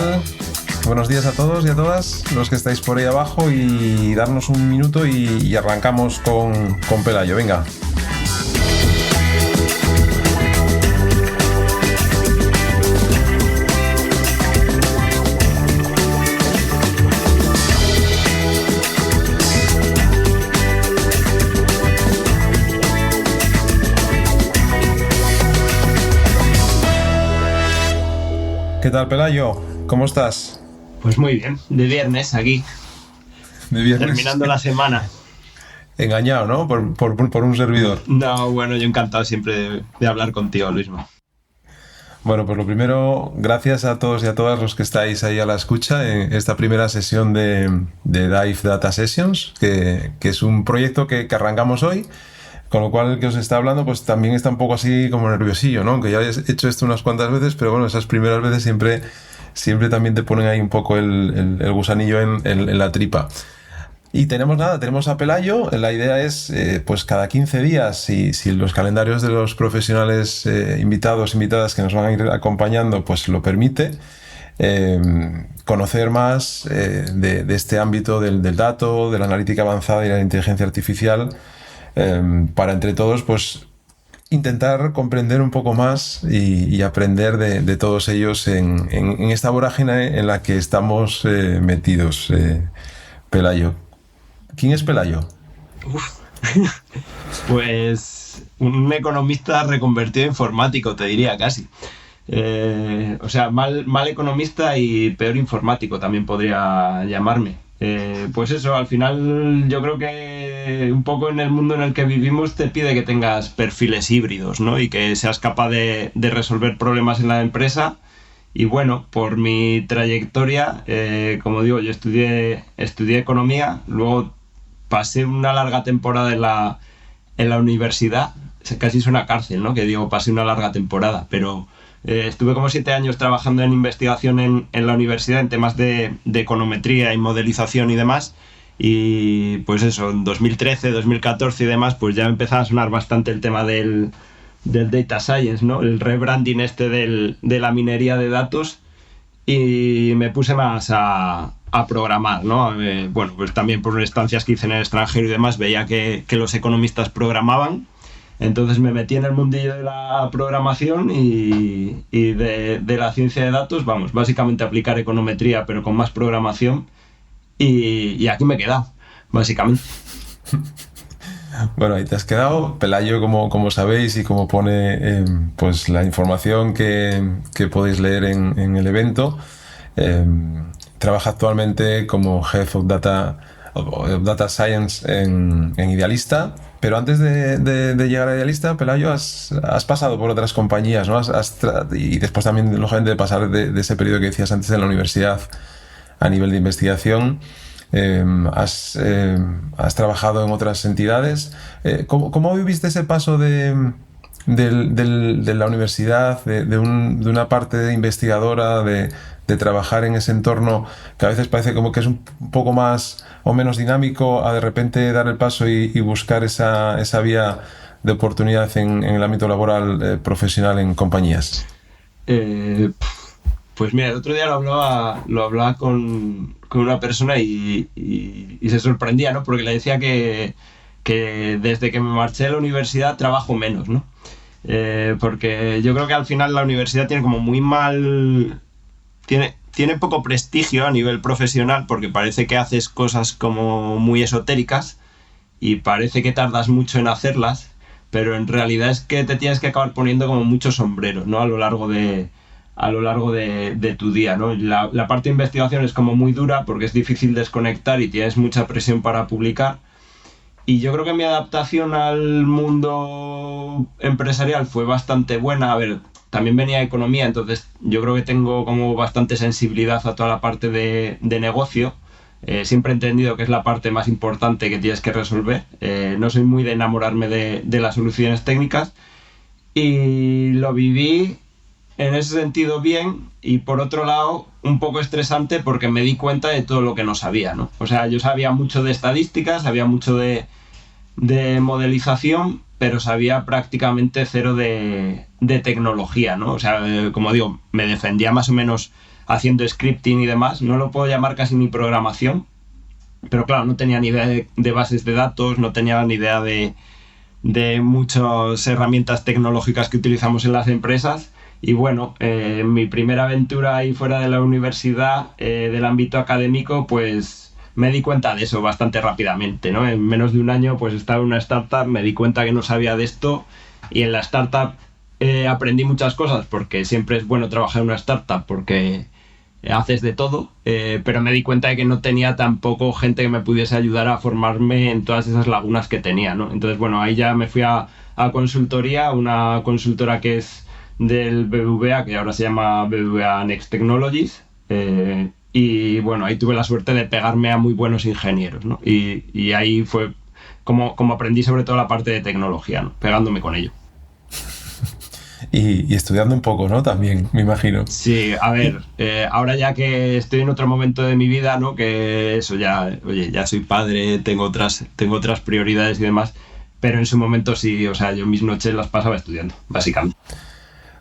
tal? Buenos días a todos y a todas los que estáis por ahí abajo y darnos un minuto y arrancamos con Pelayo. Venga. ¿Qué tal, Pelayo? ¿Cómo estás? Pues muy bien, de viernes aquí. De viernes. Terminando la semana. Engañado, ¿no? Por un servidor. No, bueno, yo encantado siempre de hablar contigo, Luisma. Bueno, pues lo primero, gracias a todos y a todas los que estáis ahí a la escucha en esta primera sesión de Dive Data Sessions, que es un proyecto que arrancamos hoy. Con lo cual el que os está hablando pues también está un poco así como nerviosillo, ¿no? Aunque ya he hecho esto unas cuantas veces, pero bueno, esas primeras veces siempre también te ponen ahí un poco el gusanillo en la tripa. Y tenemos a Pelayo. La idea es, pues cada 15 días, si los calendarios de los profesionales invitados, invitadas que nos van a ir acompañando, pues lo permite, conocer más de este ámbito del dato, de la analítica avanzada y la inteligencia artificial, para entre todos pues intentar comprender un poco más y aprender de todos ellos en esta vorágine en la que estamos metidos. Pelayo, ¿quién es Pelayo? Pues un economista reconvertido a informático, te diría casi. O sea, mal economista y peor informático también podría llamarme. Pues eso, al final yo creo que un poco en el mundo en el que vivimos te pide que tengas perfiles híbridos, ¿no? Y que seas capaz de resolver problemas en la empresa. Y bueno, por mi trayectoria, como digo, yo estudié economía, luego pasé una larga temporada en la universidad, casi es una cárcel, ¿no? Que digo, pasé una larga temporada, pero estuve como 7 años trabajando en investigación en la universidad en temas de econometría y modelización y demás. Y pues eso, en 2013, 2014 y demás, pues ya empezaba a sonar bastante el tema del data science, ¿no? El rebranding de la minería de datos, y me puse más a programar, ¿no? Bueno, pues también por estancias que hice en el extranjero y demás, veía que los economistas programaban. Entonces me metí en el mundillo de la programación y de la ciencia de datos, vamos, básicamente aplicar econometría pero con más programación, y aquí me he quedado, básicamente. Bueno, ahí te has quedado. Pelayo, como sabéis y como pone pues la información que podéis leer en el evento, trabaja actualmente como Head of Data Science en Idealista. Pero antes de llegar a Idealista, Pelayo, has pasado por otras compañías, ¿no? Y después también, lógicamente, de pasar de ese periodo que decías antes en la universidad a nivel de investigación, has trabajado en otras entidades. ¿Cómo viviste ese paso de la universidad, de una parte investigadora, de trabajar en ese entorno que a veces parece como que es un poco más o menos dinámico, a de repente dar el paso y buscar esa vía de oportunidad en el ámbito laboral profesional en compañías? Pues mira, el otro día lo hablaba con una persona y se sorprendía, ¿no? Porque le decía que desde que me marché de la universidad trabajo menos, ¿no? Porque yo creo que al final la universidad tiene como muy mal... Tiene poco prestigio a nivel profesional, porque parece que haces cosas como muy esotéricas y parece que tardas mucho en hacerlas, pero en realidad es que te tienes que acabar poniendo como muchos sombreros, ¿no? A lo largo de tu día, ¿no? La parte de investigación es como muy dura porque es difícil desconectar y tienes mucha presión para publicar. Y yo creo que mi adaptación al mundo empresarial fue bastante buena. A ver, también venía de economía, entonces yo creo que tengo como bastante sensibilidad a toda la parte de negocio. Siempre he entendido que es la parte más importante que tienes que resolver. No soy muy de enamorarme de las soluciones técnicas, y lo viví en ese sentido bien, y por otro lado un poco estresante porque me di cuenta de todo lo que no sabía, ¿no? O sea, yo sabía mucho de estadísticas, sabía mucho de modelización, pero sabía prácticamente cero de tecnología, ¿no? O sea, como digo, me defendía más o menos haciendo scripting y demás. No lo puedo llamar casi ni programación, pero claro, no tenía ni idea de bases de datos, no tenía ni idea de muchas herramientas tecnológicas que utilizamos en las empresas. Y bueno, mi primera aventura ahí fuera de la universidad, del ámbito académico, pues me di cuenta de eso bastante rápidamente, ¿no? En menos de un año pues estaba en una startup, me di cuenta que no sabía de esto, y en la startup aprendí muchas cosas, porque siempre es bueno trabajar en una startup porque haces de todo, pero me di cuenta de que no tenía tampoco gente que me pudiese ayudar a formarme en todas esas lagunas que tenía, ¿no? Entonces, bueno, ahí ya me fui a consultoría, una consultora que es del BBVA, que ahora se llama BBVA Next Technologies, y bueno, ahí tuve la suerte de pegarme a muy buenos ingenieros, ¿no? Y ahí fue como aprendí sobre todo la parte de tecnología, ¿no? Pegándome con ello. Y estudiando un poco, ¿no? También, me imagino. Sí, a ver, ahora ya que estoy en otro momento de mi vida, ¿no? Que eso ya, oye, ya soy padre, tengo otras prioridades y demás, pero en su momento sí, o sea, yo mis noches las pasaba estudiando, básicamente.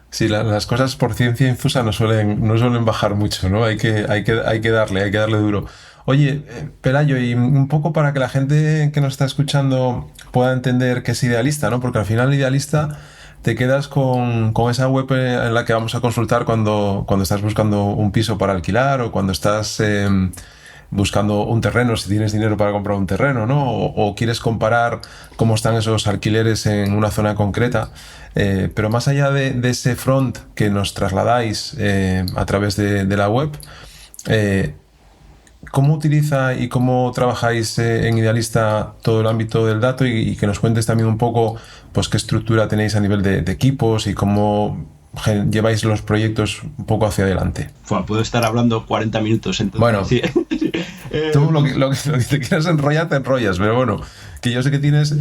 Sí, las cosas por ciencia infusa no suelen bajar mucho, ¿no? Hay que darle duro. Oye, Pelayo, y un poco para que la gente que nos está escuchando pueda entender qué es Idealista, ¿no? Porque al final Idealista te quedas con esa web en la que vamos a consultar cuando estás buscando un piso para alquilar, o cuando estás buscando un terreno, si tienes dinero para comprar un terreno, ¿no? O quieres comparar cómo están esos alquileres en una zona concreta. Pero más allá de ese front que nos trasladáis a través de la web, ¿cómo utiliza y cómo trabajáis en Idealista todo el ámbito del dato? Y que nos cuentes también un poco pues qué estructura tenéis a nivel de equipos y cómo lleváis los proyectos un poco hacia adelante. Puedo estar hablando 40 minutos, entonces. Bueno, sí. Tú lo que te quieras enrollar, te enrollas, pero bueno, que yo sé que tienes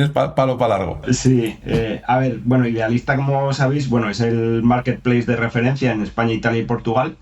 palo para largo. Sí, a ver, bueno, Idealista, como sabéis, bueno, es el marketplace de referencia en España, Italia y Portugal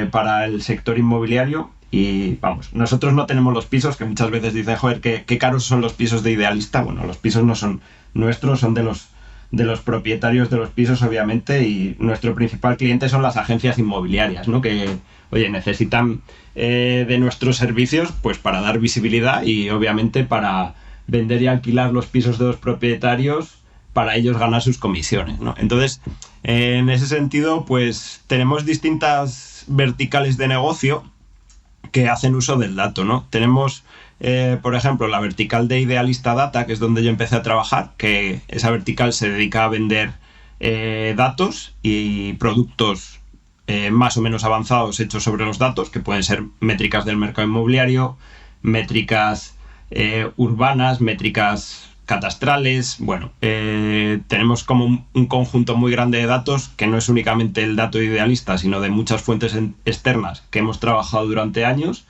para el sector inmobiliario. Y vamos, nosotros no tenemos los pisos, que muchas veces dicen, joder, qué caros son los pisos de Idealista. Bueno, los pisos no son nuestros, son de los propietarios de los pisos, obviamente, y nuestro principal cliente son las agencias inmobiliarias, ¿no? Que, oye, necesitan de nuestros servicios pues para dar visibilidad y obviamente para vender y alquilar los pisos de los propietarios, para ellos ganar sus comisiones, ¿no? Entonces, en ese sentido, pues tenemos distintas verticales de negocio que hacen uso del dato, ¿no? Tenemos, por ejemplo, la vertical de Idealista Data, que es donde yo empecé a trabajar, que esa vertical se dedica a vender datos y productos más o menos avanzados hechos sobre los datos, que pueden ser métricas del mercado inmobiliario, métricas urbanas, métricas catastrales. Bueno, tenemos como un conjunto muy grande de datos, que no es únicamente el dato Idealista, sino de muchas fuentes externas que hemos trabajado durante años,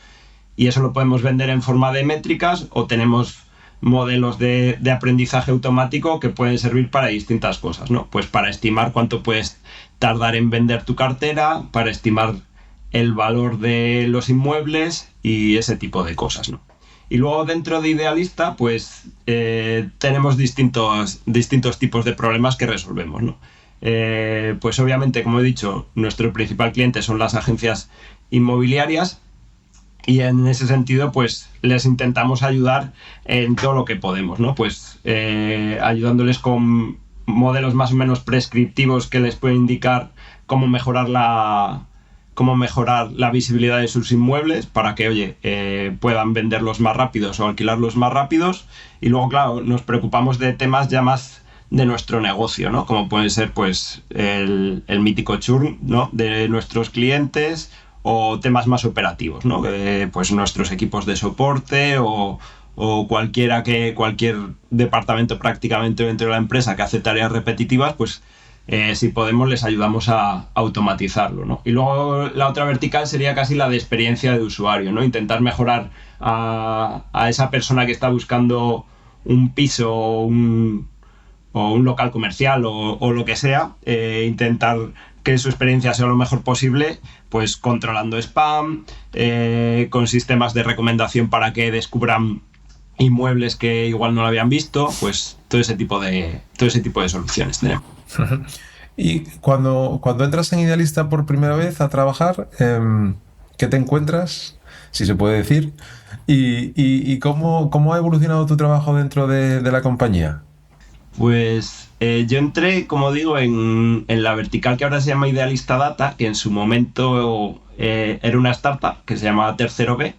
y eso lo podemos vender en forma de métricas, o tenemos modelos de aprendizaje automático que pueden servir para distintas cosas, ¿no? Pues para estimar cuánto puedes tardar en vender tu cartera, para estimar el valor de los inmuebles y ese tipo de cosas, ¿no? Y luego dentro de Idealista, pues tenemos distintos tipos de problemas que resolvemos, ¿no? Pues obviamente, como he dicho, nuestro principal cliente son las agencias inmobiliarias, y en ese sentido pues les intentamos ayudar en todo lo que podemos, ¿no? Pues ayudándoles con modelos más o menos prescriptivos que les pueden indicar cómo mejorar la visibilidad de sus inmuebles para que, oye, puedan venderlos más rápidos o alquilarlos más rápidos. Y luego, claro, nos preocupamos de temas ya más de nuestro negocio, ¿no? Como puede ser pues el mítico churn, ¿no? De nuestros clientes, o temas más operativos, ¿no? Pues nuestros equipos de soporte o cualquier departamento prácticamente dentro de la empresa que hace tareas repetitivas, pues si podemos les ayudamos a automatizarlo, ¿no? Y luego la otra vertical sería casi la de experiencia de usuario, ¿no? Intentar mejorar a esa persona que está buscando un piso o un local comercial o lo que sea, intentar que su experiencia sea lo mejor posible, pues controlando spam, con sistemas de recomendación para que descubran inmuebles que igual no lo habían visto, pues todo ese tipo de soluciones tenemos. Y cuando entras en Idealista por primera vez a trabajar, ¿qué te encuentras? Si se puede decir. ¿Y cómo ha evolucionado tu trabajo dentro de la compañía? Pues yo entré, como digo, en la vertical que ahora se llama Idealista Data, que en su momento era una startup que se llamaba Tercero B,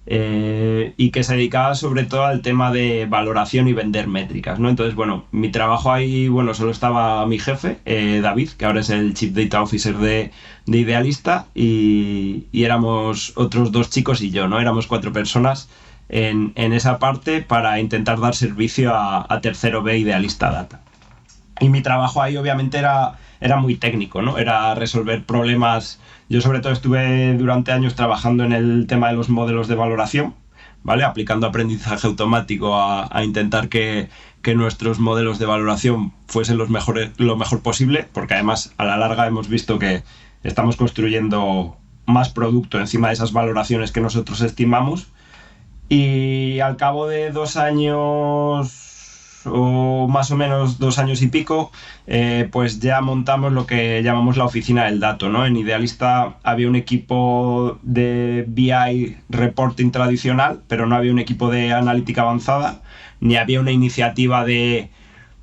y que se dedicaba sobre todo al tema de valoración y vender métricas, ¿no? Entonces, bueno, mi trabajo ahí, bueno, solo estaba mi jefe, David, que ahora es el Chief Data Officer de Idealista, y éramos otros 2 chicos y yo, ¿no? Éramos 4 personas en esa parte para intentar dar servicio a Tercero B Idealista Data. Y mi trabajo ahí obviamente era muy técnico, ¿no? Era resolver problemas. Yo sobre todo estuve durante años trabajando en el tema de los modelos de valoración, ¿vale? Aplicando aprendizaje automático a intentar que nuestros modelos de valoración fuesen lo mejor posible, porque además a la larga hemos visto que estamos construyendo más producto encima de esas valoraciones que nosotros estimamos. Y al cabo de 2 años o más o menos 2 años y pico, pues ya montamos lo que llamamos la oficina del dato, ¿no? En Idealista había un equipo de BI reporting tradicional, pero no había un equipo de analítica avanzada, ni había una iniciativa de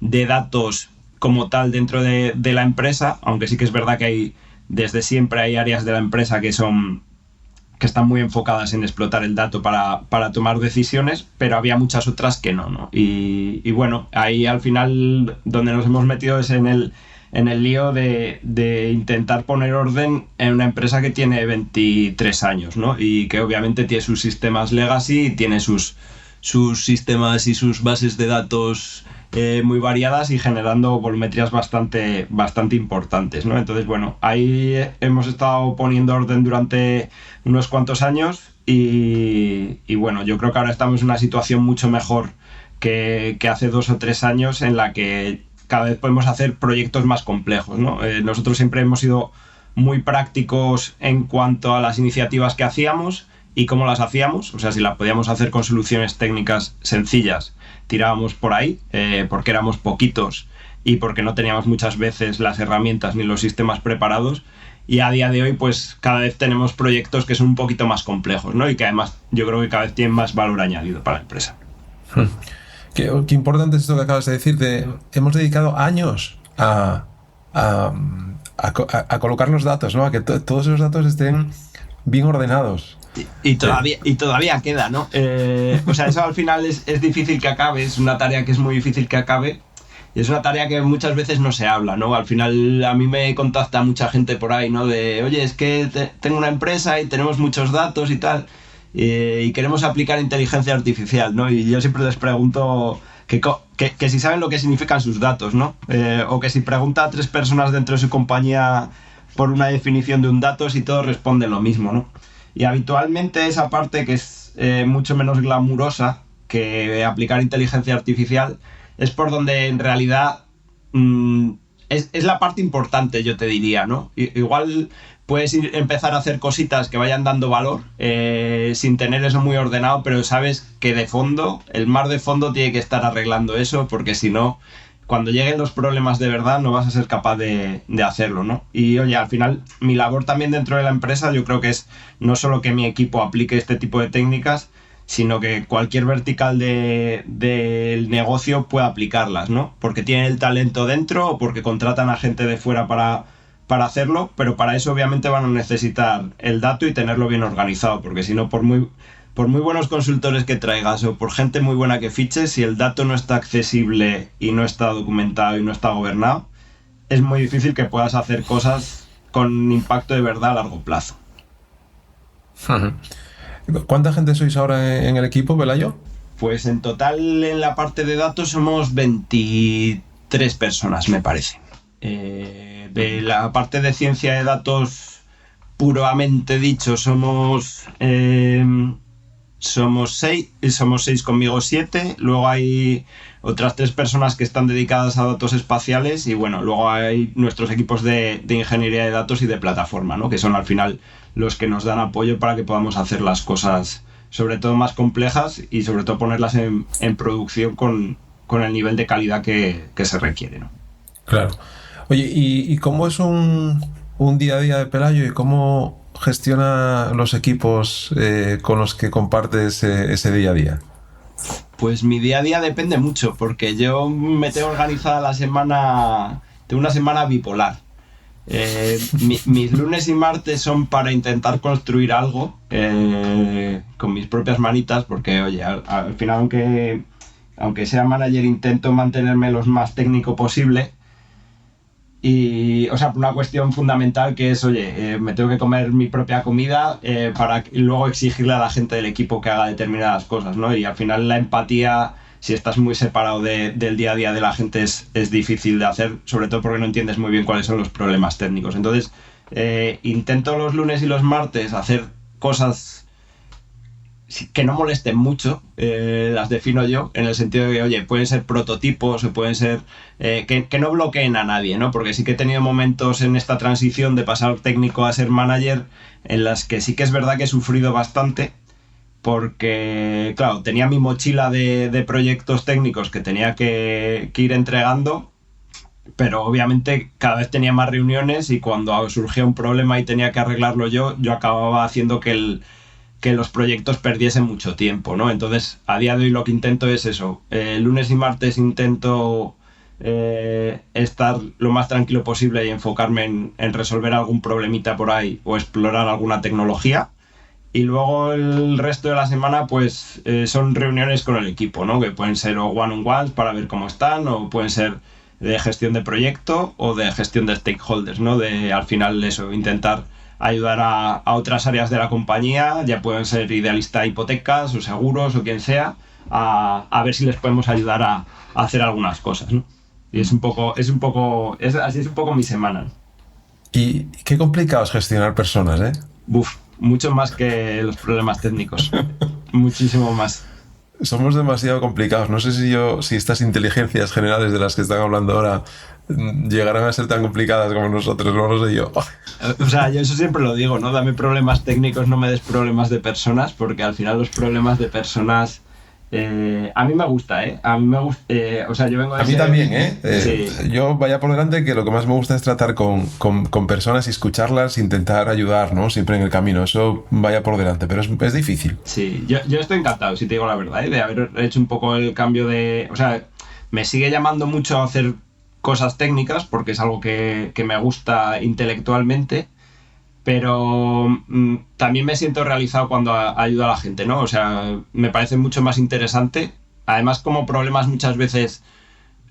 datos como tal dentro de la empresa, aunque sí que es verdad que desde siempre hay áreas de la empresa que están muy enfocadas en explotar el dato para tomar decisiones, pero había muchas otras que no. Y bueno, ahí al final donde nos hemos metido es en el lío de intentar poner orden en una empresa que tiene 23 años, ¿no? Y que obviamente tiene sus sistemas legacy y tiene sus sistemas y sus bases de datos muy variadas y generando volumetrías bastante importantes, ¿no? Entonces, bueno, ahí hemos estado poniendo orden durante unos cuantos años y bueno, yo creo que ahora estamos en una situación mucho mejor que hace 2 o 3 años en la que cada vez podemos hacer proyectos más complejos, ¿no? Nosotros siempre hemos sido muy prácticos en cuanto a las iniciativas que hacíamos y cómo las hacíamos, o sea, si las podíamos hacer con soluciones técnicas sencillas, tirábamos por ahí, porque éramos poquitos y porque no teníamos muchas veces las herramientas ni los sistemas preparados. Y a día de hoy, pues cada vez tenemos proyectos que son un poquito más complejos, ¿no? Y que además yo creo que cada vez tienen más valor añadido para la empresa. Qué importante es esto que acabas de decir. Hemos dedicado años a colocar los datos, ¿no? A que todos esos datos estén bien ordenados. Y todavía queda, ¿no? O sea, eso al final es difícil que acabe, es una tarea que es muy difícil que acabe y es una tarea que muchas veces no se habla, ¿no? Al final a mí me contacta mucha gente por ahí, ¿no? De, oye, es que tengo una empresa y tenemos muchos datos y tal y queremos aplicar inteligencia artificial, ¿no? Y yo siempre les pregunto que si saben lo que significan sus datos, ¿no? O que si pregunta a 3 personas dentro de su compañía por una definición de un dato, si todos responden lo mismo, ¿no? Y habitualmente esa parte que es mucho menos glamurosa que aplicar inteligencia artificial es por donde en realidad es la parte importante, yo te diría, ¿no? Igual puedes empezar a hacer cositas que vayan dando valor sin tener eso muy ordenado, pero sabes que de fondo, el mar de fondo tiene que estar arreglando eso, porque si no, cuando lleguen los problemas de verdad no vas a ser capaz de hacerlo, ¿no? Y oye, al final mi labor también dentro de la empresa yo creo que es no solo que mi equipo aplique este tipo de técnicas, sino que cualquier vertical del negocio pueda aplicarlas, ¿no? Porque tienen el talento dentro o porque contratan a gente de fuera para hacerlo, pero para eso obviamente van a necesitar el dato y tenerlo bien organizado, porque si no, por muy buenos consultores que traigas o por gente muy buena que fiches, si el dato no está accesible y no está documentado y no está gobernado, es muy difícil que puedas hacer cosas con impacto de verdad a largo plazo. ¿Cuánta gente sois ahora en el equipo, Pelayo? Pues en total en la parte de datos somos 23 personas, me parece. De la parte de ciencia de datos puramente dicho somos 6 conmigo 7, luego hay otras 3 personas que están dedicadas a datos espaciales y bueno, luego hay nuestros equipos de ingeniería de datos y de plataforma, ¿no? Que son al final los que nos dan apoyo para que podamos hacer las cosas sobre todo más complejas y sobre todo ponerlas en producción con el nivel de calidad que se requiere, ¿no? Claro. Oye, ¿y cómo es un día a día de Pelayo y cómo gestiona los equipos con los que compartes ese día a día? Pues mi día a día depende mucho, porque yo me tengo organizada la semana, tengo una semana bipolar. Mis lunes y martes son para intentar construir algo con mis propias manitas, porque oye, al final aunque sea manager intento mantenerme lo más técnico posible. Y, o sea, por una cuestión fundamental que es, oye, me tengo que comer mi propia comida para luego exigirle a la gente del equipo que haga determinadas cosas, ¿no? Y al final la empatía, si estás muy separado del día a día de la gente, es difícil de hacer, sobre todo porque no entiendes muy bien cuáles son los problemas técnicos. Entonces, intento los lunes y los martes hacer cosas que no molesten mucho, las defino yo, en el sentido de que, oye, pueden ser prototipos o pueden ser que no bloqueen a nadie, ¿no? Porque sí que he tenido momentos en esta transición de pasar técnico a ser manager en las que sí que es verdad que he sufrido bastante, porque, claro, tenía mi mochila de proyectos técnicos que tenía que ir entregando, pero obviamente cada vez tenía más reuniones y cuando surgía un problema y tenía que arreglarlo yo acababa haciendo que los proyectos perdiesen mucho tiempo, ¿no? Entonces, a día de hoy lo que intento es eso. Lunes y martes intento estar lo más tranquilo posible y enfocarme en resolver algún problemita por ahí o explorar alguna tecnología. Y luego el resto de la semana, pues, son reuniones con el equipo, ¿no? Que pueden ser o one-on-ones para ver cómo están, o pueden ser de gestión de proyecto o de gestión de stakeholders, ¿no? De, al final, eso, intentar ayudar a otras áreas de la compañía, ya pueden ser idealista de hipotecas o seguros o quien sea, a ver si les podemos ayudar a hacer algunas cosas, ¿no? Y así es un poco mi semana. Y qué complicado es gestionar personas, ¿eh? Mucho más que los problemas técnicos. Muchísimo más. Somos demasiado complicados. No sé si estas inteligencias generales de las que están hablando ahora llegarán a ser tan complicadas como nosotros, no lo sé yo. O sea, yo eso siempre lo digo, ¿no? Dame problemas técnicos, no me des problemas de personas, porque al final los problemas de personas... a mí me gusta, ¿eh? A mí me gusta... o sea, yo vengo de... A mí también, ¿eh? Sí. Yo vaya por delante que lo que más me gusta es tratar con personas y escucharlas, intentar ayudar, ¿no? Siempre en el camino. Eso vaya por delante, pero es difícil. Sí, yo estoy encantado, si te digo la verdad, ¿eh? De haber hecho un poco el cambio de... O sea, me sigue llamando mucho a hacer cosas técnicas, porque es algo que me gusta intelectualmente, pero también me siento realizado cuando ayudo a la gente, ¿no? O sea, me parece mucho más interesante. Además, como problemas muchas veces...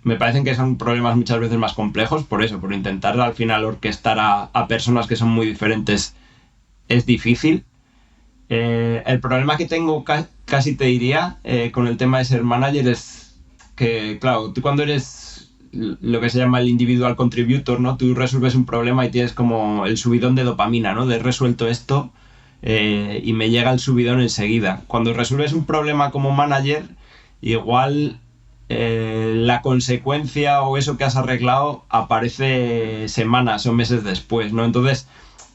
Me parecen que son problemas muchas veces más complejos, por eso, por intentar al final orquestar a personas que son muy diferentes es difícil. El problema que tengo casi te diría con el tema de ser manager es que, claro, tú cuando eres lo que se llama el individual contributor, ¿no? Tú resuelves un problema y tienes como el subidón de dopamina, ¿no? De he resuelto esto y me llega el subidón enseguida. Cuando resuelves un problema como manager, igual la consecuencia o eso que has arreglado aparece semanas o meses después, ¿no? Entonces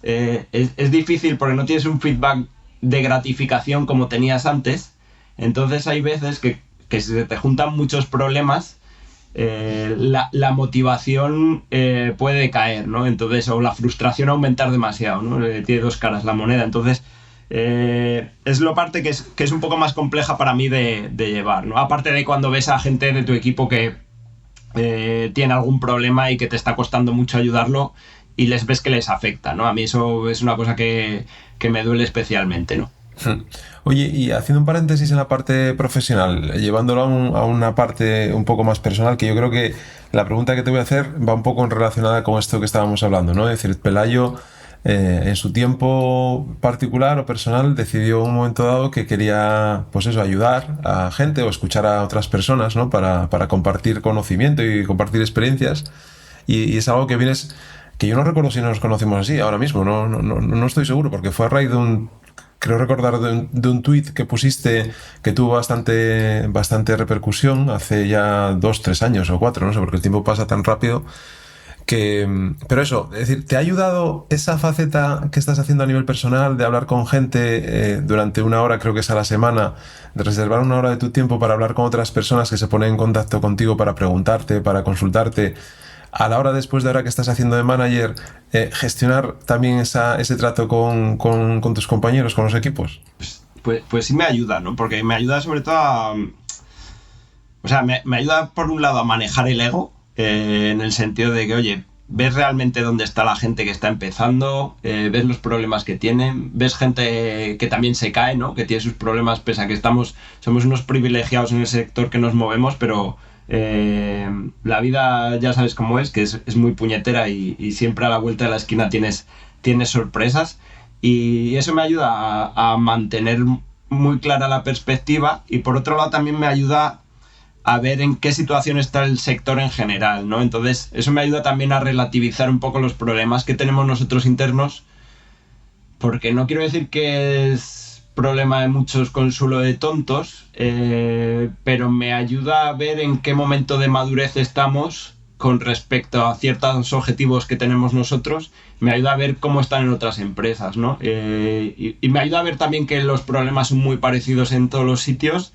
es difícil porque no tienes un feedback de gratificación como tenías antes. Entonces hay veces que si se te juntan muchos problemas, la motivación puede caer, ¿no? Entonces, o la frustración aumentar demasiado, ¿no? Tiene dos caras la moneda. Entonces, es la parte que es un poco más compleja para mí de llevar, ¿no? Aparte de cuando ves a gente de tu equipo que tiene algún problema y que te está costando mucho ayudarlo y les ves que les afecta, ¿no? A mí eso es una cosa que me duele especialmente, ¿no? Oye, y haciendo un paréntesis en la parte profesional, llevándolo a una parte un poco más personal, que yo creo que la pregunta que te voy a hacer va un poco relacionada con esto que estábamos hablando, ¿no? Es decir, Pelayo en su tiempo particular o personal decidió en un momento dado que quería, pues eso, ayudar a gente o escuchar a otras personas, ¿no? Para compartir conocimiento y compartir experiencias. Y es algo que vienes, que yo no recuerdo si nos conocimos así ahora mismo, no estoy seguro, porque fue a raíz de creo recordar de un tuit que pusiste que tuvo bastante repercusión hace ya 2, 3 años o 4, no sé, porque el tiempo pasa tan rápido. Pero eso, es decir, ¿te ha ayudado esa faceta que estás haciendo a nivel personal de hablar con gente durante una hora, creo que es a la semana, de reservar una hora de tu tiempo para hablar con otras personas que se ponen en contacto contigo para preguntarte, para consultarte? a la hora, después de ahora que estás haciendo de manager, gestionar también ese trato con tus compañeros, con los equipos? Pues sí me ayuda, ¿no? Porque me ayuda sobre todo o sea, me ayuda por un lado a manejar el ego, en el sentido de que, oye, ves realmente dónde está la gente que está empezando, ves los problemas que tienen, ves gente que también se cae, ¿no? Que tiene sus problemas, pese a que somos unos privilegiados en el sector que nos movemos, pero la vida ya sabes cómo es, que es muy puñetera y siempre a la vuelta de la esquina tienes sorpresas, y eso me ayuda a mantener muy clara la perspectiva, y por otro lado también me ayuda a ver en qué situación está el sector en general, ¿no? Entonces, eso me ayuda también a relativizar un poco los problemas que tenemos nosotros internos, porque no quiero decir que es problema de muchos consuelo de tontos, pero me ayuda a ver en qué momento de madurez estamos con respecto a ciertos objetivos que tenemos nosotros. Me ayuda a ver cómo están en otras empresas, ¿no? Y me ayuda a ver también que los problemas son muy parecidos en todos los sitios,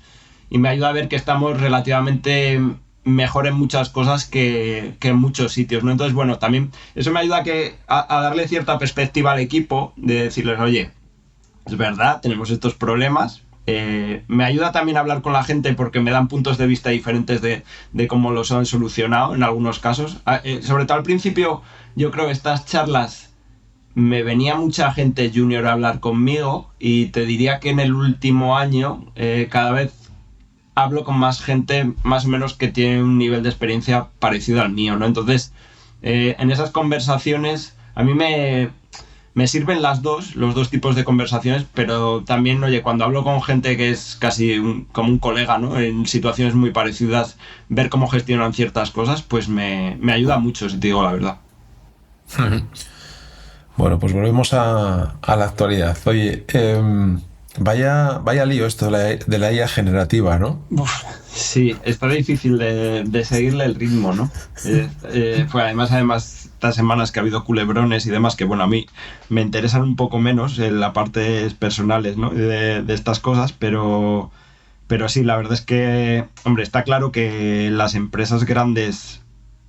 y me ayuda a ver que estamos relativamente mejor en muchas cosas que en muchos sitios, ¿no? Entonces, bueno, también eso me ayuda a darle cierta perspectiva al equipo, de decirles, oye, es verdad, tenemos estos problemas. Me ayuda también a hablar con la gente porque me dan puntos de vista diferentes de cómo los han solucionado en algunos casos. Sobre todo al principio, yo creo que estas charlas me venía mucha gente junior a hablar conmigo, y te diría que en el último año cada vez hablo con más gente más o menos que tiene un nivel de experiencia parecido al mío, ¿no? Entonces, en esas conversaciones a mí me sirven los dos tipos de conversaciones, pero también, oye, cuando hablo con gente que es casi como un colega, ¿no? En situaciones muy parecidas, ver cómo gestionan ciertas cosas, pues me ayuda mucho, si te digo la verdad. Bueno, pues volvemos a la actualidad. Oye, vaya lío esto de la IA generativa, ¿no? Sí, está difícil de seguirle el ritmo, ¿no? Pues además, estas semanas que ha habido culebrones y demás, que bueno, a mí me interesan un poco menos en la parte personales, ¿no? De estas cosas, pero sí, la verdad es que, hombre, está claro que las empresas grandes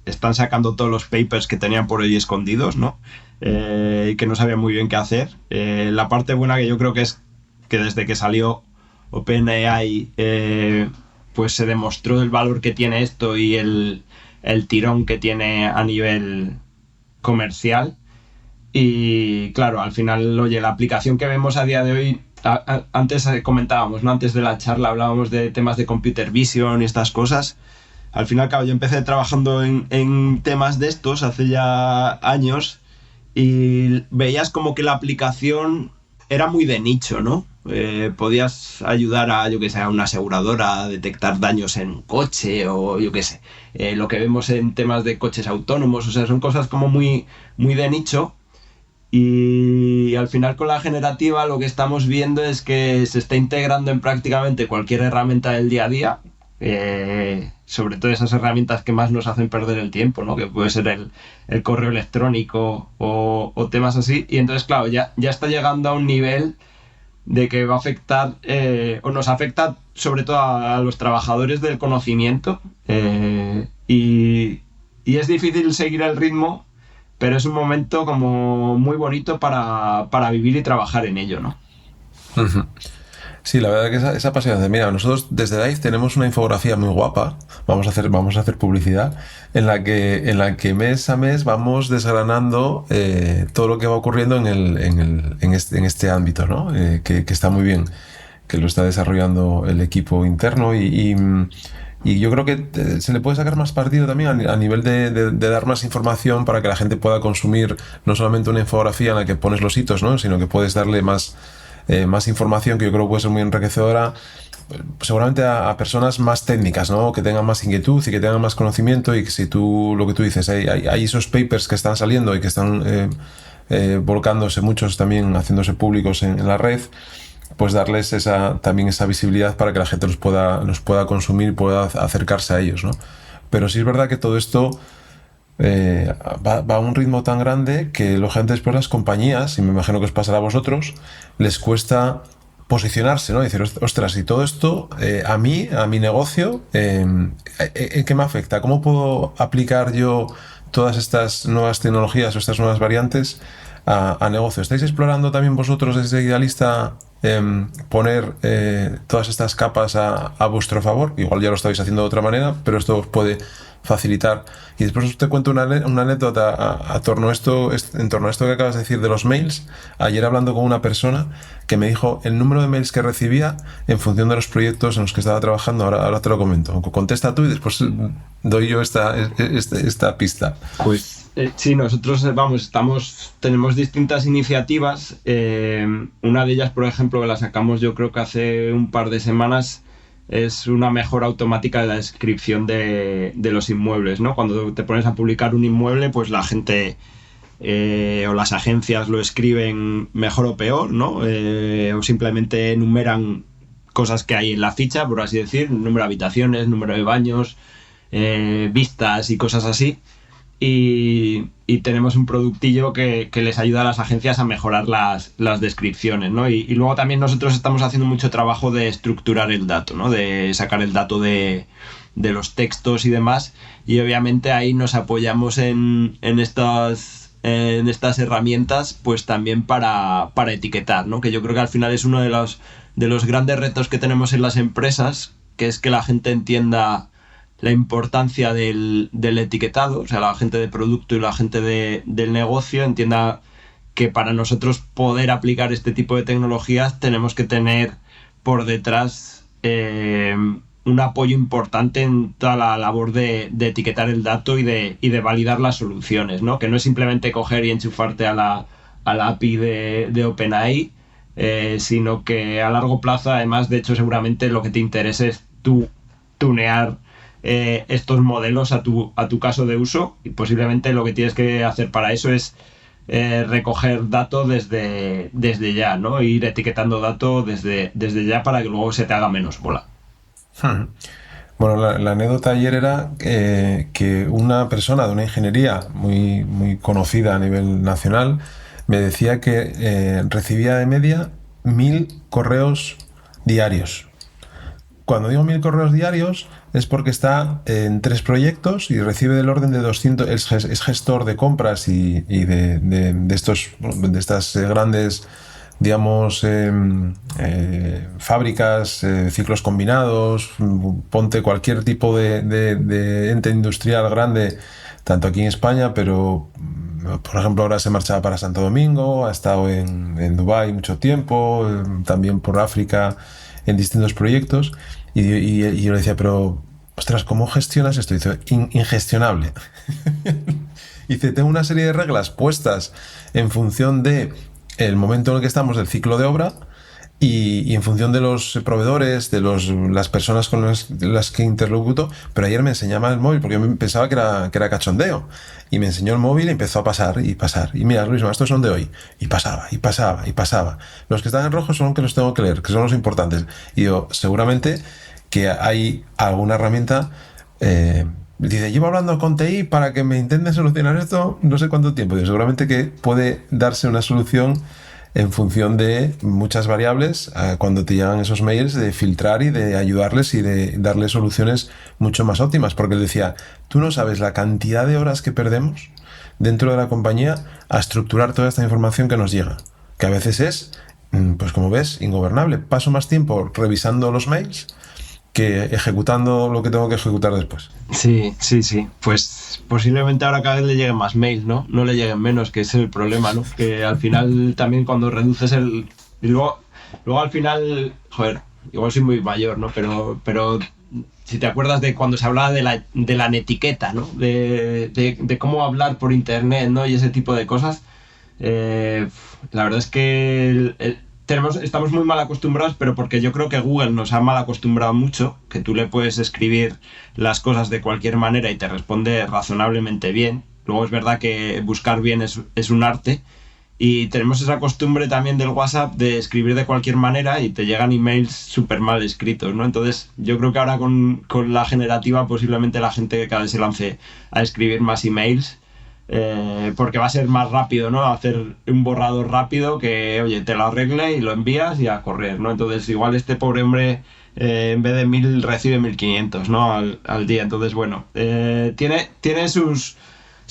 están sacando todos los papers que tenían por ahí escondidos, ¿no? Y que no sabían muy bien qué hacer. La parte buena que yo creo que es que desde que salió OpenAI, pues se demostró el valor que tiene esto y el tirón que tiene a nivel comercial. Y claro, al final, oye, la aplicación que vemos a día de hoy, antes comentábamos, ¿no? Antes de la charla hablábamos de temas de computer vision y estas cosas. Al final, claro, yo empecé trabajando en temas de estos hace ya años, y veías como que la aplicación era muy de nicho, ¿no? Podías ayudar a, yo que sé, a una aseguradora a detectar daños en un coche, o yo que sé, lo que vemos en temas de coches autónomos. O sea, son cosas como muy, muy de nicho, y al final con la generativa lo que estamos viendo es que se está integrando en prácticamente cualquier herramienta del día a día, sobre todo esas herramientas que más nos hacen perder el tiempo, ¿no? Que puede ser el correo electrónico o temas así. Y entonces, claro, ya está llegando a un nivel de que va a afectar, o nos afecta sobre todo a los trabajadores del conocimiento, y es difícil seguir el ritmo, pero es un momento como muy bonito para vivir y trabajar en ello, ¿no? Uh-huh. Sí, la verdad que es apasionante. Mira, nosotros desde DICE tenemos una infografía muy guapa. Vamos a hacer publicidad en la que mes a mes vamos desgranando todo lo que va ocurriendo en este ámbito, ¿no? Que está muy bien, que lo está desarrollando el equipo interno, y yo creo que se le puede sacar más partido también a nivel de dar más información para que la gente pueda consumir no solamente una infografía en la que pones los hitos, ¿no? Sino que puedes darle más información, que yo creo que puede ser muy enriquecedora, seguramente a personas más técnicas, ¿no? Que tengan más inquietud y que tengan más conocimiento, y que si lo que tú dices, hay esos papers que están saliendo y que están volcándose, muchos también haciéndose públicos en la red, pues darles también esa visibilidad para que la gente los pueda consumir y pueda acercarse a ellos, ¿no? Pero sí es verdad que todo esto va a un ritmo tan grande que lógicamente después las compañías, y me imagino que os pasará a vosotros, les cuesta posicionarse, ¿no? Decir, ostras, y todo esto a mi negocio, ¿en qué me afecta? ¿Cómo puedo aplicar yo todas estas nuevas tecnologías o estas nuevas variantes a negocio. ¿Estáis explorando también vosotros desde Idealista poner todas estas capas a vuestro favor? Igual ya lo estáis haciendo de otra manera, pero esto os puede facilitar. Y después te cuento una anécdota en torno a esto que acabas de decir de los mails. Ayer hablando con una persona que me dijo el número de mails que recibía en función de los proyectos en los que estaba trabajando. Ahora te lo comento. Contesta tú y después doy yo esta pista. Pues sí, nosotros tenemos distintas iniciativas. Una de ellas, por ejemplo, que la sacamos yo creo que hace un par de semanas, es una mejora automática de la descripción de los inmuebles, ¿no? Cuando te pones a publicar un inmueble, pues la gente o las agencias lo escriben mejor o peor, ¿no? O simplemente enumeran cosas que hay en la ficha, por así decir, número de habitaciones, número de baños, vistas y cosas así. Y tenemos un productillo que les ayuda a las agencias a mejorar las descripciones, ¿no? Y luego también nosotros estamos haciendo mucho trabajo de estructurar el dato, ¿no? De sacar el dato de los textos y demás, y obviamente ahí nos apoyamos en estas herramientas, pues también para etiquetar, ¿no? Que yo creo que al final es uno de los grandes retos que tenemos en las empresas, que es que la gente entienda la importancia del etiquetado, o sea, la gente de producto y la gente del negocio entienda que para nosotros poder aplicar este tipo de tecnologías tenemos que tener por detrás un apoyo importante en toda la labor de etiquetar el dato y de validar las soluciones, ¿no? Que no es simplemente coger y enchufarte a la API de OpenAI, sino que a largo plazo, además, de hecho, seguramente lo que te interesa es tunear estos modelos a tu caso de uso, y posiblemente lo que tienes que hacer para eso es recoger datos desde ya, ¿no? Ir etiquetando datos desde ya para que luego se te haga menos bola. Bueno, la anécdota ayer era que una persona de una ingeniería muy, muy conocida a nivel nacional me decía que recibía de media 1.000 correos diarios. Cuando digo 1.000 correos diarios es porque está en 3 proyectos y recibe del orden de 200, es gestor de compras y de estas grandes, digamos, fábricas, ciclos combinados, ponte cualquier tipo de ente industrial grande, tanto aquí en España, pero por ejemplo ahora se marchaba para Santo Domingo, ha estado en Dubái mucho tiempo, también por África en distintos proyectos, y yo le decía, pero ostras, ¿cómo gestionas esto? Y dice, ingestionable. Dice, tengo una serie de reglas puestas en función de el momento en el que estamos del ciclo de obra y en función de los proveedores, de las personas con las que interlocuto. Pero ayer me enseñaba el móvil porque yo pensaba que era cachondeo, y me enseñó el móvil y empezó a pasar y mira, Luis, estos son de hoy, y pasaba. Los que están en rojo son los que los tengo que leer, que son los importantes. Y yo, seguramente que hay alguna herramienta. Dice, llevo hablando con TI para que me intenten solucionar esto no sé cuánto tiempo. Digo, seguramente que puede darse una solución en función de muchas variables cuando te llegan esos mails, de filtrar y de ayudarles y de darles soluciones mucho más óptimas. Porque él decía, tú no sabes la cantidad de horas que perdemos dentro de la compañía a estructurar toda esta información que nos llega, que a veces es, pues como ves, ingobernable. Paso más tiempo revisando los mails que ejecutando lo que tengo que ejecutar después. Sí. Pues posiblemente ahora cada vez le lleguen más mails, ¿no? No le lleguen menos, que ese es el problema, ¿no? Que al final también cuando reduces y luego al final, joder, igual soy muy mayor, ¿no? Pero si te acuerdas de cuando se hablaba de la netiqueta, ¿no? De cómo hablar por internet, ¿no? Y ese tipo de cosas. La verdad es que estamos muy mal acostumbrados, pero porque yo creo que Google nos ha mal acostumbrado mucho, que tú le puedes escribir las cosas de cualquier manera y te responde razonablemente bien. Luego es verdad que buscar bien es un arte, y tenemos esa costumbre también del WhatsApp de escribir de cualquier manera y te llegan emails súper mal escritos, ¿no? Entonces yo creo que ahora con la generativa posiblemente la gente cada vez se lance a escribir más emails, porque va a ser más rápido, ¿no? Hacer un borrador rápido que, oye, te lo arregle y lo envías y a correr, ¿no? Entonces igual este pobre hombre en vez de 1.000 recibe 1.500, ¿no? al día. Entonces, bueno, tiene sus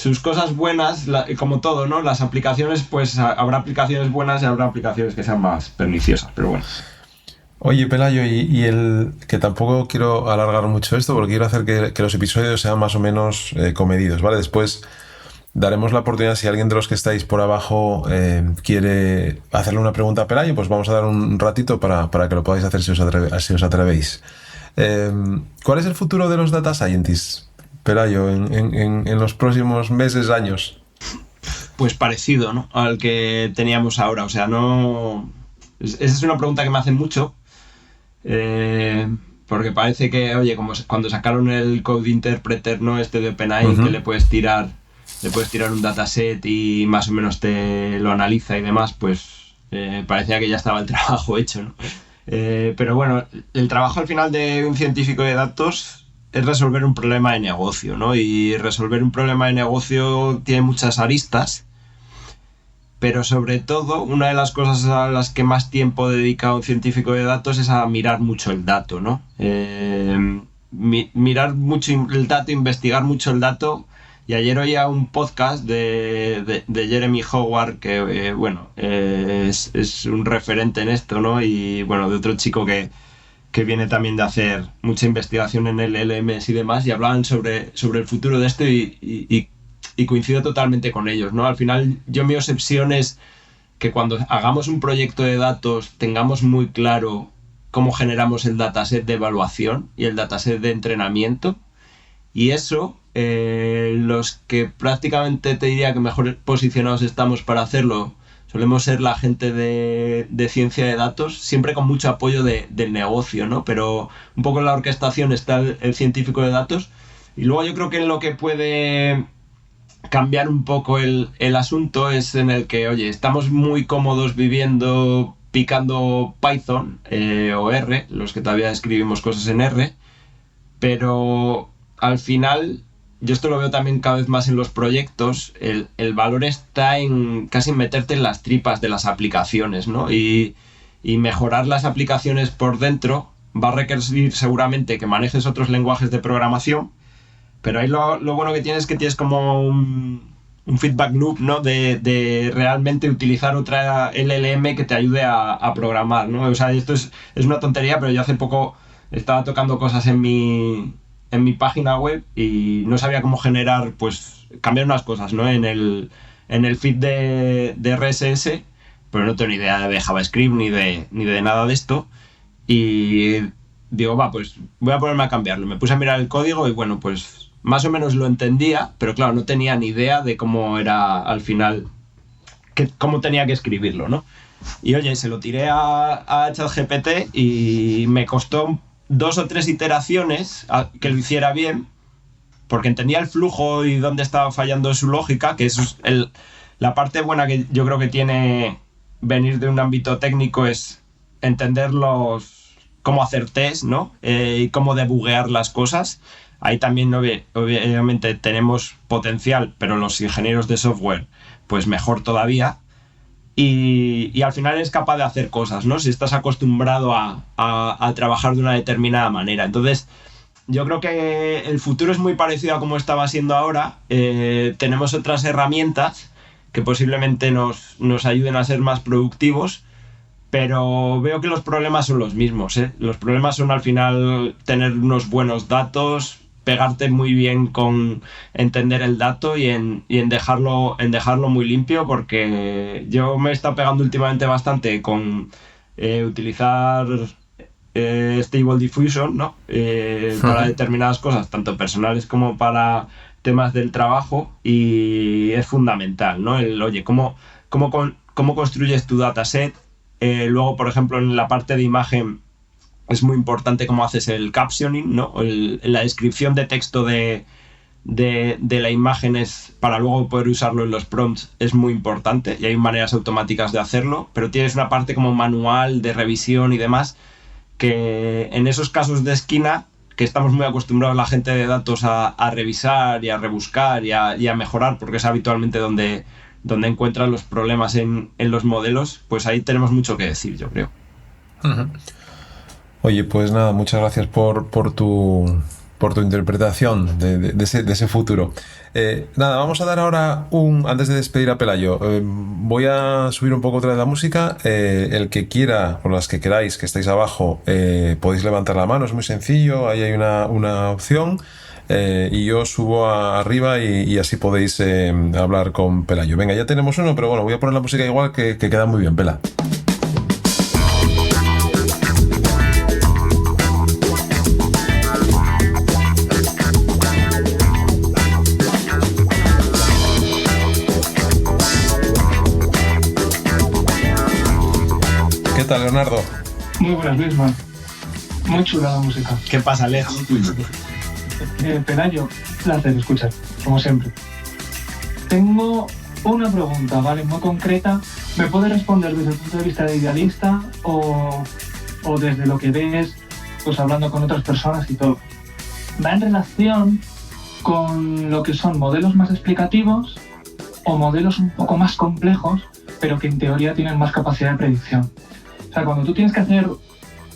sus cosas buenas, como todo, ¿no? Las aplicaciones, pues habrá aplicaciones buenas y habrá aplicaciones que sean más perniciosas, pero bueno. Oye, Pelayo, y el que tampoco quiero alargar mucho esto porque quiero hacer que los episodios sean más o menos comedidos, ¿vale? Después daremos la oportunidad, si alguien de los que estáis por abajo quiere hacerle una pregunta a Pelayo, pues vamos a dar un ratito para que lo podáis hacer si os atrevéis. ¿Cuál es el futuro de los data scientists, Pelayo, en los próximos meses, años? Pues parecido, ¿no?, al que teníamos ahora. O sea, no... Esa es una pregunta que me hacen mucho. Porque parece que, oye, como cuando sacaron el Code Interpreter, ¿no?, este de OpenAI, que le puedes tirar un dataset y más o menos te lo analiza y demás, pues parecía que ya estaba el trabajo hecho, ¿no? Pero bueno, el trabajo al final de un científico de datos es resolver un problema de negocio, ¿no? Y resolver un problema de negocio tiene muchas aristas. Pero sobre todo, una de las cosas a las que más tiempo dedica un científico de datos es a mirar mucho el dato, ¿no? Mirar mucho el dato, investigar mucho el dato. Y ayer oía un podcast de Jeremy Howard, que es un referente en esto, ¿no? Y bueno, de otro chico que viene también de hacer mucha investigación en el LLMs y demás, y hablaban sobre el futuro de esto y coincido totalmente con ellos, ¿no? Al final, mi obsesión es que cuando hagamos un proyecto de datos tengamos muy claro cómo generamos el dataset de evaluación y el dataset de entrenamiento, y eso, los que prácticamente te diría que mejor posicionados estamos para hacerlo solemos ser la gente de ciencia de datos, siempre con mucho apoyo del negocio, ¿no? Pero un poco en la orquestación está el científico de datos, y luego yo creo que en lo que puede cambiar un poco el asunto es en el que, oye, estamos muy cómodos picando Python o R, los que todavía escribimos cosas en R, pero al final, yo esto lo veo también cada vez más en los proyectos, el valor está en casi meterte en las tripas de las aplicaciones, ¿no? Y mejorar las aplicaciones por dentro va a requerir seguramente que manejes otros lenguajes de programación. Pero ahí lo bueno que tienes es que tienes como un feedback loop, ¿no? De realmente utilizar otra LLM que te ayude a programar, ¿no? O sea, esto es una tontería, pero yo hace poco estaba tocando cosas en mi página web y no sabía cómo generar, pues, cambiar unas cosas, ¿no? En el feed de RSS, pero no tengo ni idea de JavaScript ni de nada de esto. Y digo, pues voy a ponerme a cambiarlo. Me puse a mirar el código y bueno, pues más o menos lo entendía, pero claro, no tenía ni idea de cómo era al final, cómo tenía que escribirlo, ¿no? Y oye, se lo tiré a ChatGPT y me costó 2 o 3 iteraciones que lo hiciera bien, porque entendía el flujo y dónde estaba fallando su lógica, que eso es la parte buena que yo creo que tiene venir de un ámbito técnico, es entender cómo hacer test, ¿no? Y cómo debuguear las cosas. Ahí también obviamente tenemos potencial, pero los ingenieros de software, pues mejor todavía. Y al final eres capaz de hacer cosas, ¿no? Si estás acostumbrado a trabajar de una determinada manera. Entonces, yo creo que el futuro es muy parecido a como estaba siendo ahora. Tenemos otras herramientas que posiblemente nos ayuden a ser más productivos, pero veo que los problemas son los mismos, ¿eh? Los problemas son al final tener unos buenos datos, pegarte muy bien con entender el dato y en dejarlo muy limpio, porque yo me he estado pegando últimamente bastante con utilizar Stable Diffusion, ¿no? Para determinadas cosas, tanto personales como para temas del trabajo, y es fundamental, ¿no? Oye, ¿cómo construyes tu dataset? Luego, por ejemplo, en la parte de imagen es muy importante cómo haces el captioning, ¿no? La descripción de texto de la imagen para luego poder usarlo en los prompts es muy importante, y hay maneras automáticas de hacerlo, pero tienes una parte como manual de revisión y demás, que en esos casos de esquina, que estamos muy acostumbrados la gente de datos a revisar y a rebuscar y a mejorar, porque es habitualmente donde encuentran los problemas en los modelos, pues ahí tenemos mucho que decir, yo creo. Oye, pues nada, muchas gracias por tu por tu interpretación de ese futuro. Nada, vamos a dar ahora antes de despedir a Pelayo, voy a subir un poco otra vez la música. El que quiera, o las que queráis, que estáis abajo, podéis levantar la mano, es muy sencillo, ahí hay una opción. Y yo subo arriba y así podéis hablar con Pelayo. Venga, ya tenemos uno, pero bueno, voy a poner la música igual que queda muy bien, Pela. ¿Qué tal, Leonardo? Muy buenas, Luisma. Muy chula la música. ¿Qué pasa, Alejo? Pelayo, placer escuchar, como siempre. Tengo una pregunta, ¿vale? Muy concreta. ¿Me puedes responder desde el punto de vista de idealista o desde lo que ves, pues hablando con otras personas y todo? Va en relación con lo que son modelos más explicativos o modelos un poco más complejos, pero que en teoría tienen más capacidad de predicción. O sea, cuando tú tienes que hacer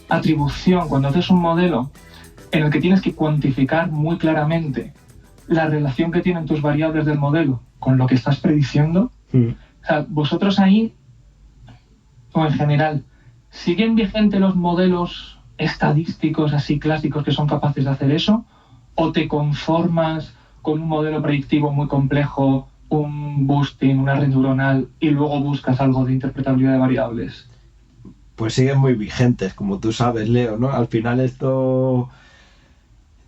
atribución, cuando haces un modelo en el que tienes que cuantificar muy claramente la relación que tienen tus variables del modelo con lo que estás prediciendo, o sea, vosotros ahí, o en general, ¿siguen vigentes los modelos estadísticos así clásicos que son capaces de hacer eso? ¿O te conformas con un modelo predictivo muy complejo, un boosting, una red neuronal, y luego buscas algo de interpretabilidad de variables? Pues siguen muy vigentes, como tú sabes, Leo, ¿no? Al final esto...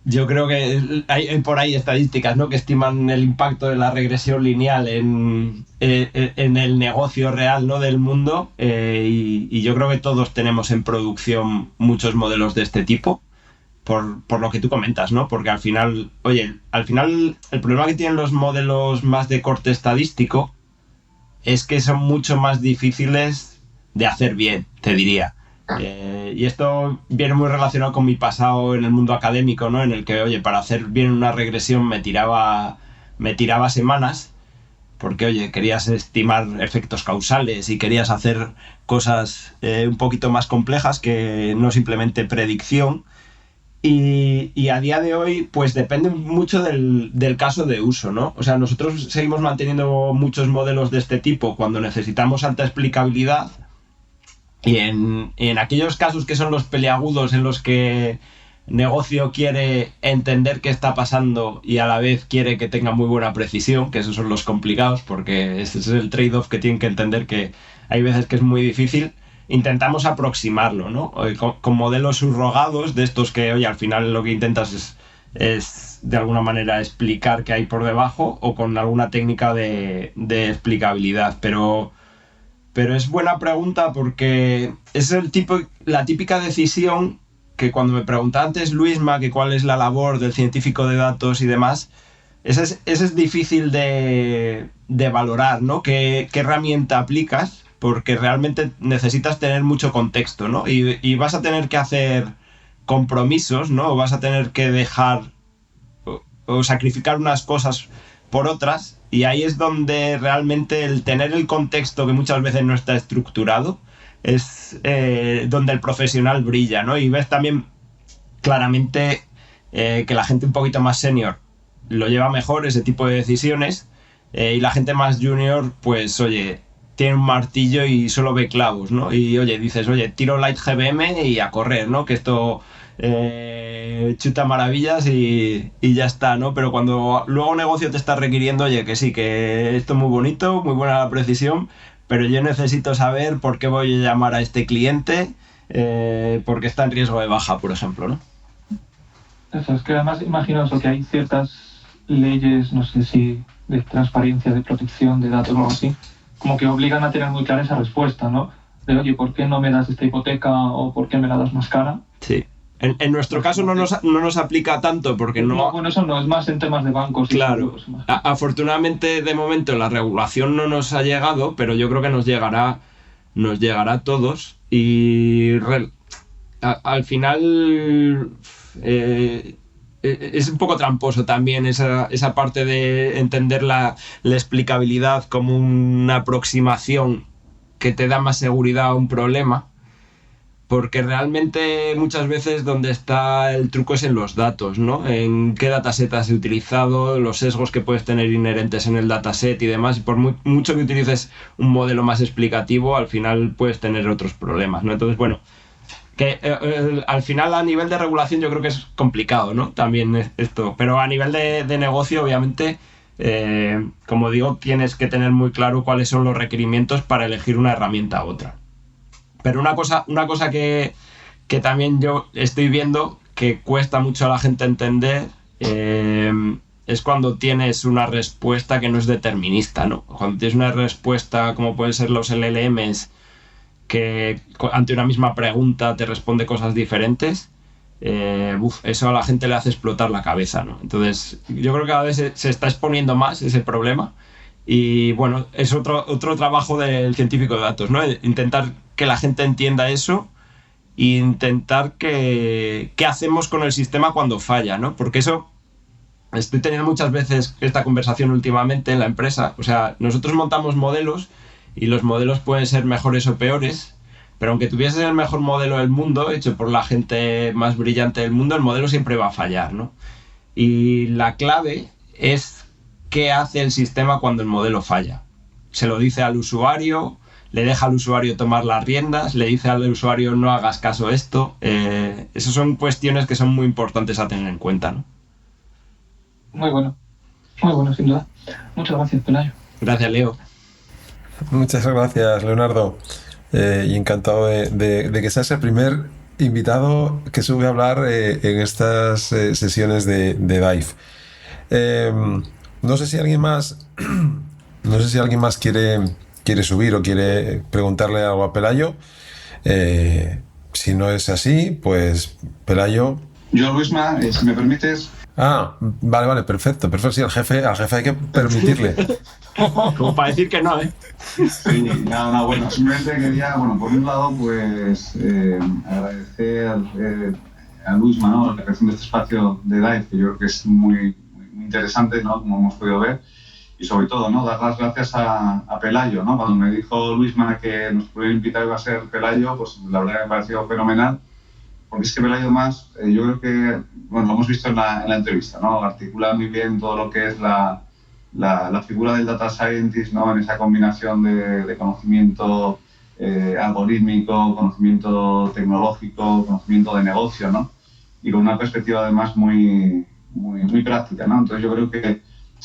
Yo creo que hay por ahí estadísticas, ¿no?, que estiman el impacto de la regresión lineal en el negocio real, ¿no?, del mundo, y yo creo que todos tenemos en producción muchos modelos de este tipo, por lo que tú comentas, ¿no? Porque al final, el problema que tienen los modelos más de corte estadístico es que son mucho más difíciles de hacer bien, te diría. Y esto viene muy relacionado con mi pasado en el mundo académico, ¿no? En el que, para hacer bien una regresión me tiraba semanas, porque, querías estimar efectos causales y querías hacer cosas un poquito más complejas que no simplemente predicción. Y a día de hoy, pues depende mucho del caso de uso, ¿no? O sea, nosotros seguimos manteniendo muchos modelos de este tipo cuando necesitamos alta explicabilidad. Y en aquellos casos que son los peliagudos, en los que negocio quiere entender qué está pasando y a la vez quiere que tenga muy buena precisión, que esos son los complicados, porque ese es el trade-off que tienen que entender, que hay veces que es muy difícil, intentamos aproximarlo, ¿no? Con modelos subrogados, de estos que, al final lo que intentas es de alguna manera explicar qué hay por debajo, o con alguna técnica de explicabilidad, pero es buena pregunta, porque es la típica decisión que, cuando me preguntaba antes Luisma que cuál es la labor del científico de datos y demás, esa es difícil de valorar, ¿no? ¿Qué herramienta aplicas? Porque realmente necesitas tener mucho contexto, ¿no? Y vas a tener que hacer compromisos, ¿no? O vas a tener que dejar o sacrificar unas cosas por otras. Y ahí es donde realmente el tener el contexto, que muchas veces no está estructurado, es donde el profesional brilla, ¿no? Y ves también claramente que la gente un poquito más senior lo lleva mejor, ese tipo de decisiones, y la gente más junior, pues, tiene un martillo y solo ve clavos, ¿no? Y, dices, tiro Light GBM y a correr, ¿no? Que esto... chuta maravillas y ya está, ¿no? Pero cuando luego un negocio te está requiriendo, que sí, que esto es muy bonito, muy buena la precisión, pero yo necesito saber por qué voy a llamar a este cliente, porque está en riesgo de baja, por ejemplo, ¿no? Eso, es que además imagino que hay ciertas leyes, no sé si de transparencia, de protección de datos o algo así, como que obligan a tener muy clara esa respuesta, ¿no? De, ¿por qué no me das esta hipoteca o por qué me la das más cara? Sí. En nuestro caso no nos aplica tanto, porque no... Bueno, eso no, es más en temas de bancos. Claro. Afortunadamente, de momento, la regulación no nos ha llegado, pero yo creo que nos llegará a todos. Y al final es un poco tramposo también esa parte de entender la explicabilidad como una aproximación que te da más seguridad a un problema. porque realmente muchas veces donde está el truco es en los datos, ¿no? En qué dataset has utilizado, los sesgos que puedes tener inherentes en el dataset y demás. Y por mucho que utilices un modelo más explicativo, al final puedes tener otros problemas, ¿no? Entonces, bueno, que al final a nivel de regulación yo creo que es complicado, ¿no? También esto. Pero a nivel de negocio, obviamente, como digo, tienes que tener muy claro cuáles son los requerimientos para elegir una herramienta u otra. Pero una cosa que también yo estoy viendo que cuesta mucho a la gente entender es cuando tienes una respuesta que no es determinista, ¿no? Cuando tienes una respuesta como pueden ser los LLMs que ante una misma pregunta te responde cosas diferentes, eso a la gente le hace explotar la cabeza, ¿no? Entonces yo creo que cada vez se está exponiendo más ese problema y bueno, es otro trabajo del científico de datos, ¿no? Intentar que la gente entienda eso e intentar qué hacemos con el sistema cuando falla, ¿no? Porque eso, estoy teniendo muchas veces esta conversación últimamente en la empresa. O sea, nosotros montamos modelos y los modelos pueden ser mejores o peores, pero aunque tuvieses el mejor modelo del mundo, hecho por la gente más brillante del mundo, el modelo siempre va a fallar, ¿no? Y la clave es qué hace el sistema cuando el modelo falla. Se lo dice al usuario, le deja al usuario tomar las riendas, le dice al usuario no hagas caso a esto. Esas son cuestiones que son muy importantes a tener en cuenta, ¿no? Muy bueno, sin duda. Muchas gracias, Pelayo. Gracias, Leo. Muchas gracias, Leonardo. Y encantado de que seas el primer invitado que sube a hablar en estas sesiones de Dive. No sé si alguien más quiere subir o quiere preguntarle algo a Pelayo. Si no es así, pues Pelayo. Yo, Luisma, si me permites. Vale, perfecto. Sí, al jefe hay que permitirle. Como para decir que no, ¿eh? Sí, nada, bueno, simplemente quería, por un lado, pues agradecer a Luisma, ¿no?, la creación de este espacio de Dive, que yo creo que es muy interesante, ¿no?, como hemos podido ver. Y sobre todo, ¿no?, dar las gracias a Pelayo, ¿no? Cuando me dijo Luisma que nos podía invitar iba a ser Pelayo, pues la verdad que me pareció fenomenal, porque es que Pelayo más, yo creo que, lo hemos visto en la entrevista, ¿no?, articula muy bien todo lo que es la figura del data scientist, ¿no?, en esa combinación de conocimiento algorítmico, conocimiento tecnológico, conocimiento de negocio, ¿no?, y con una perspectiva además muy práctica, ¿no? Entonces yo creo que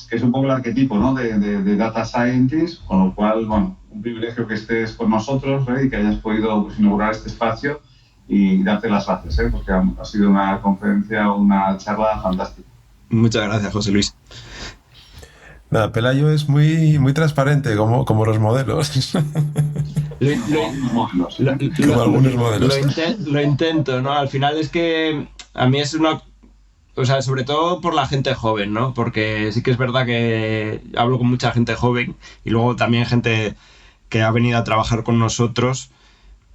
es un poco el arquetipo, ¿no?, de data scientist, con lo cual, un privilegio que estés con nosotros, y que hayas podido inaugurar este espacio y darte las gracias, porque ha sido una conferencia, una charla fantástica. Muchas gracias, José Luis. Nada, Pelayo es muy transparente, como los modelos. Como algunos modelos. Lo intento, ¿no? Al final es que a mí es una... O sea, sobre todo por la gente joven, ¿no? Porque sí que es verdad que hablo con mucha gente joven y luego también gente que ha venido a trabajar con nosotros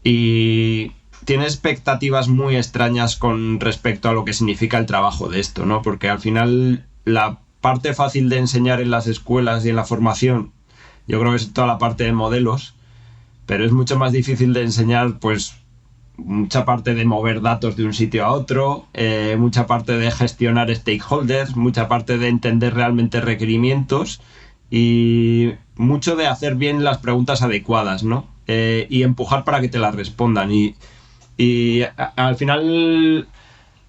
y tiene expectativas muy extrañas con respecto a lo que significa el trabajo de esto, ¿no? Porque al final la parte fácil de enseñar en las escuelas y en la formación, yo creo que es toda la parte de modelos, pero es mucho más difícil de enseñar, pues, mucha parte de mover datos de un sitio a otro, mucha parte de gestionar stakeholders, mucha parte de entender realmente requerimientos y mucho de hacer bien las preguntas adecuadas, ¿no? Y empujar para que te las respondan. Y al final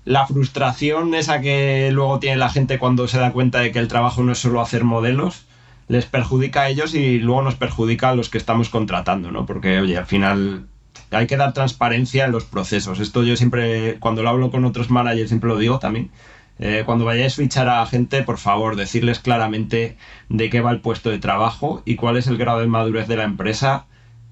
la frustración esa que luego tiene la gente cuando se da cuenta de que el trabajo no es solo hacer modelos, les perjudica a ellos y luego nos perjudica a los que estamos contratando, ¿no? Porque, oye, al final hay que dar transparencia en los procesos. Esto yo siempre, cuando lo hablo con otros managers, siempre lo digo también. Cuando vayáis a fichar a gente, por favor, decirles claramente de qué va el puesto de trabajo y cuál es el grado de madurez de la empresa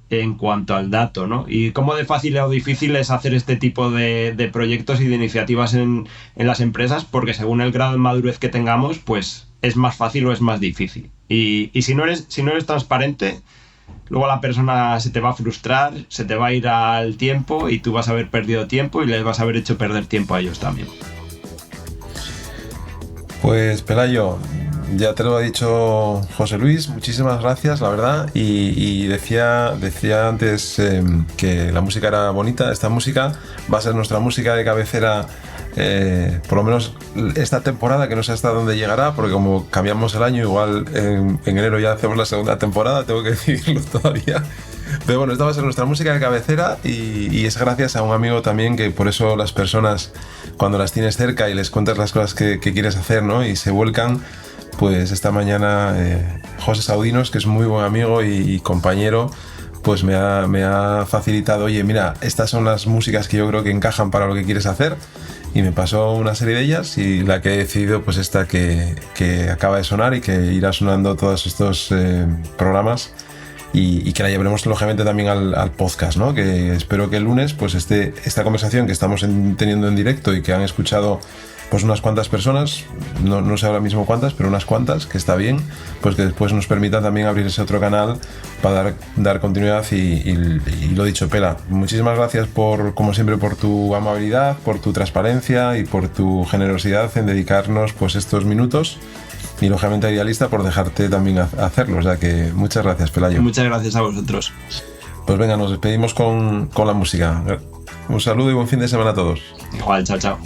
en cuanto al dato, ¿no? Y cómo de fácil o difícil es hacer este tipo de proyectos y de iniciativas en las empresas, porque según el grado de madurez que tengamos, pues es más fácil o es más difícil. Y si no eres transparente, luego la persona se te va a frustrar, se te va a ir al tiempo y tú vas a haber perdido tiempo y les vas a haber hecho perder tiempo a ellos también. Pues Pelayo, ya te lo ha dicho José Luis, muchísimas gracias, la verdad. Y decía antes que la música era bonita. Esta música va a ser nuestra música de cabecera, por lo menos esta temporada, que no sé hasta dónde llegará, porque como cambiamos el año, igual en enero ya hacemos la segunda temporada, tengo que decidirlo todavía. Pero bueno, esta va a ser nuestra música de cabecera y es gracias a un amigo también, que por eso las personas, cuando las tienes cerca y les cuentas las cosas que quieres hacer, ¿no?, y se vuelcan, pues esta mañana José Saudinos, que es muy buen amigo y compañero, pues me ha facilitado, oye, mira, estas son las músicas que yo creo que encajan para lo que quieres hacer, y me pasó una serie de ellas, y la que he decidido, pues esta que acaba de sonar y que irá sonando todos estos programas. Y que la llevaremos lógicamente también al podcast, ¿no? Que espero que el lunes, pues esta conversación que estamos teniendo en directo y que han escuchado pues unas cuantas personas, no sé ahora mismo cuántas, pero unas cuantas, que está bien, pues que después nos permita también abrir ese otro canal para dar continuidad. Y lo dicho, Pela, muchísimas gracias como siempre, por tu amabilidad, por tu transparencia y por tu generosidad en dedicarnos pues estos minutos. Y lógicamente a Idealista por dejarte también hacerlo. O sea que muchas gracias, Pelayo. Muchas gracias a vosotros. Pues venga, nos despedimos con la música. Un saludo y buen fin de semana a todos. Igual, chao, chao.